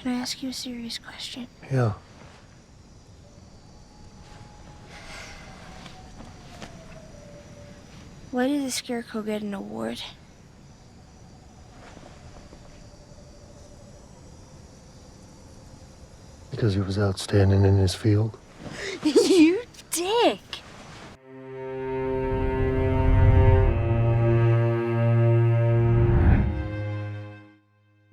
Can I ask you a serious question? Yeah. Why did the Scarecrow get an award? Because he was outstanding in his field. You dick!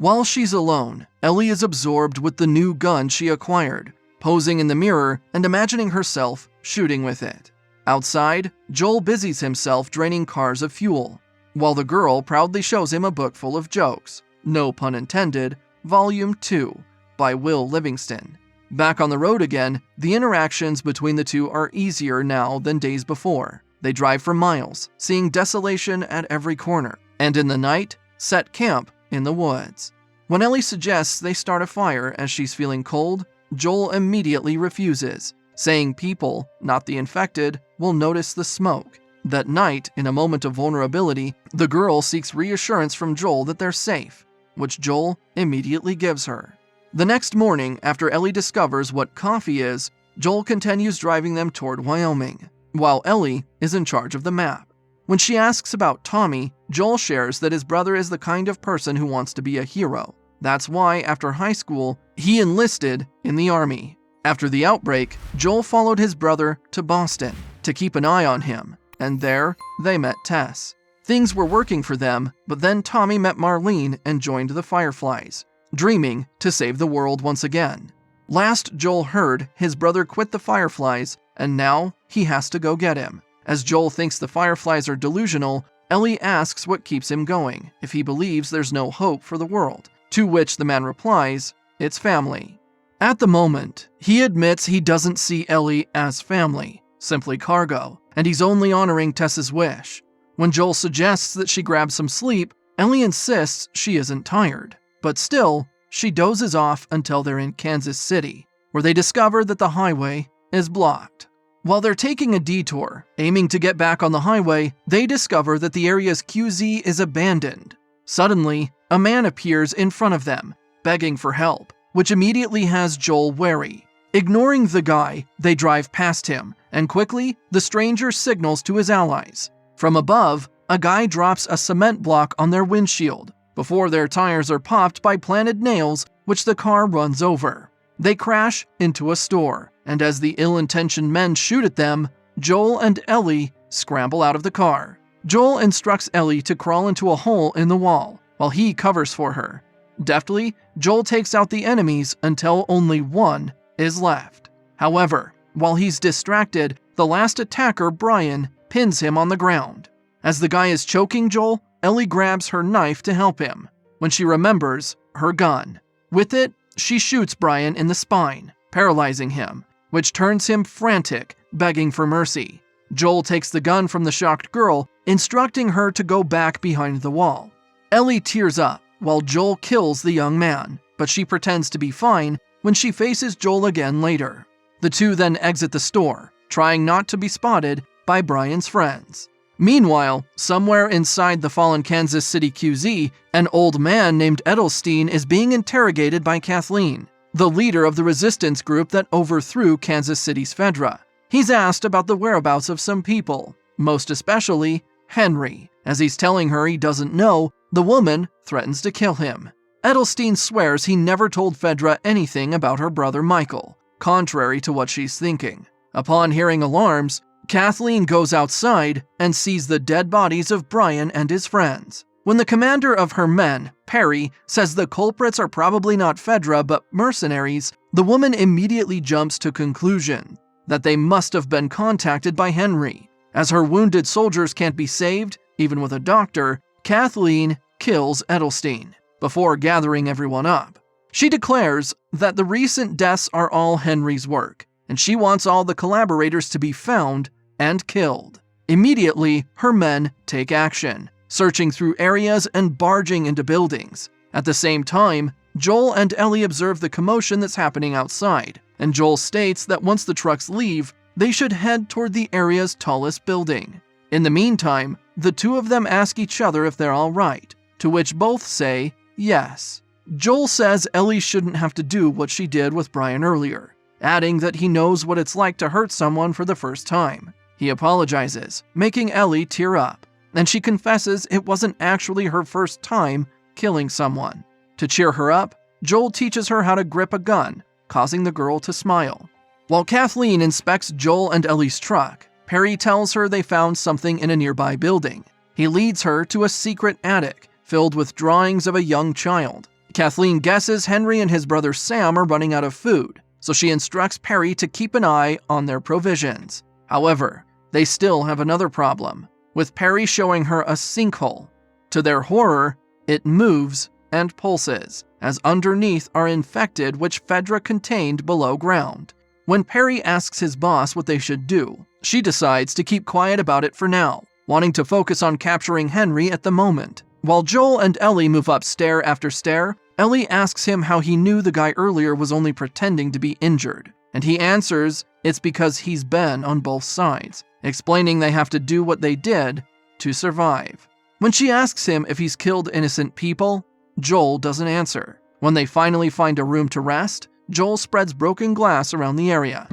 While she's alone, Ellie is absorbed with the new gun she acquired, posing in the mirror and imagining herself shooting with it. Outside, Joel busies himself draining cars of fuel, while the girl proudly shows him a book full of jokes, no pun intended, Volume 2, by Will Livingston. Back on the road again, the interactions between the two are easier now than days before. They drive for miles, seeing desolation at every corner, and in the night, set camp in the woods. When Ellie suggests they start a fire as she's feeling cold, Joel immediately refuses, saying people, not the infected, will notice the smoke. That night, in a moment of vulnerability, the girl seeks reassurance from Joel that they're safe, which Joel immediately gives her. The next morning, after Ellie discovers what coffee is, Joel continues driving them toward Wyoming, while Ellie is in charge of the map. When she asks about Tommy, Joel shares that his brother is the kind of person who wants to be a hero. That's why, after high school, he enlisted in the army. After the outbreak, Joel followed his brother to Boston to keep an eye on him, and there they met Tess. Things were working for them, but then Tommy met Marlene and joined the Fireflies, dreaming to save the world once again. Last Joel heard, his brother quit the Fireflies, and now he has to go get him. As Joel thinks the Fireflies are delusional, Ellie asks what keeps him going, if he believes there's no hope for the world, to which the man replies, it's family. At the moment, he admits he doesn't see Ellie as family, simply cargo, and he's only honoring Tess's wish. When Joel suggests that she grab some sleep, Ellie insists she isn't tired, but still, she dozes off until they're in Kansas City, where they discover that the highway is blocked. While they're taking a detour, aiming to get back on the highway, they discover that the area's QZ is abandoned. Suddenly, a man appears in front of them, begging for help, which immediately has Joel wary. Ignoring the guy, they drive past him, and quickly, the stranger signals to his allies. From above, a guy drops a cement block on their windshield, before their tires are popped by planted nails, which the car runs over. They crash into a store, and as the ill-intentioned men shoot at them, Joel and Ellie scramble out of the car. Joel instructs Ellie to crawl into a hole in the wall, while he covers for her. Deftly, Joel takes out the enemies until only one is left. However, while he's distracted, the last attacker, Brian, pins him on the ground. As the guy is choking Joel, Ellie grabs her knife to help him, when she remembers her gun. With it, she shoots Brian in the spine, paralyzing him, which turns him frantic, begging for mercy. Joel takes the gun from the shocked girl, instructing her to go back behind the wall. Ellie tears up, while Joel kills the young man, but she pretends to be fine when she faces Joel again later. The two then exit the store, trying not to be spotted by Brian's friends. Meanwhile, somewhere inside the fallen Kansas City QZ, an old man named Edelstein is being interrogated by Kathleen, the leader of the resistance group that overthrew Kansas City's Fedra. He's asked about the whereabouts of some people, most especially Henry. As he's telling her he doesn't know, the woman threatens to kill him. Edelstein swears he never told Fedra anything about her brother Michael, contrary to what she's thinking. Upon hearing alarms, Kathleen goes outside and sees the dead bodies of Brian and his friends. When the commander of her men, Perry, says the culprits are probably not Fedra but mercenaries, the woman immediately jumps to conclusion that they must have been contacted by Henry. As her wounded soldiers can't be saved, even with a doctor, Kathleen kills Edelstein before gathering everyone up. She declares that the recent deaths are all Henry's work, and she wants all the collaborators to be found and killed. Immediately, her men take action, searching through areas and barging into buildings. At the same time, Joel and Ellie observe the commotion that's happening outside, and Joel states that once the trucks leave, they should head toward the area's tallest building. In the meantime, the two of them ask each other if they're all right, to which both say yes. Joel says Ellie shouldn't have to do what she did with Brian earlier, adding that he knows what it's like to hurt someone for the first time. He apologizes, making Ellie tear up, and she confesses it wasn't actually her first time killing someone. To cheer her up, Joel teaches her how to grip a gun, causing the girl to smile. While Kathleen inspects Joel and Ellie's truck, Perry tells her they found something in a nearby building. He leads her to a secret attic filled with drawings of a young child. Kathleen guesses Henry and his brother Sam are running out of food, so she instructs Perry to keep an eye on their provisions. However, they still have another problem, with Perry showing her a sinkhole. To their horror, it moves and pulses, as underneath are infected which Fedra contained below ground. When Perry asks his boss what they should do, she decides to keep quiet about it for now, wanting to focus on capturing Henry at the moment. While Joel and Ellie move up stair after stair, Ellie asks him how he knew the guy earlier was only pretending to be injured, and he answers it's because he's been on both sides, explaining they have to do what they did to survive. When she asks him if he's killed innocent people, Joel doesn't answer. When they finally find a room to rest, Joel spreads broken glass around the area,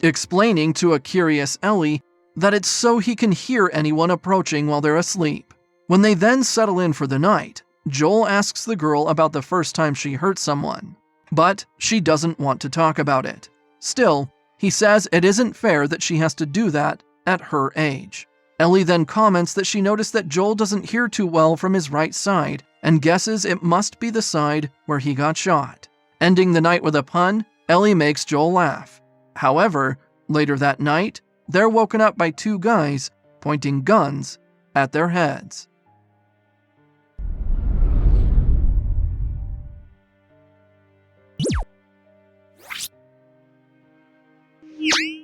explaining to a curious Ellie that it's so he can hear anyone approaching while they're asleep. When they then settle in for the night, Joel asks the girl about the first time she hurt someone, but she doesn't want to talk about it. Still, he says it isn't fair that she has to do that at her age. Ellie then comments that she noticed that Joel doesn't hear too well from his right side and guesses it must be the side where he got shot. Ending the night with a pun, Ellie makes Joel laugh. However, later that night, they're woken up by two guys pointing guns at their heads. You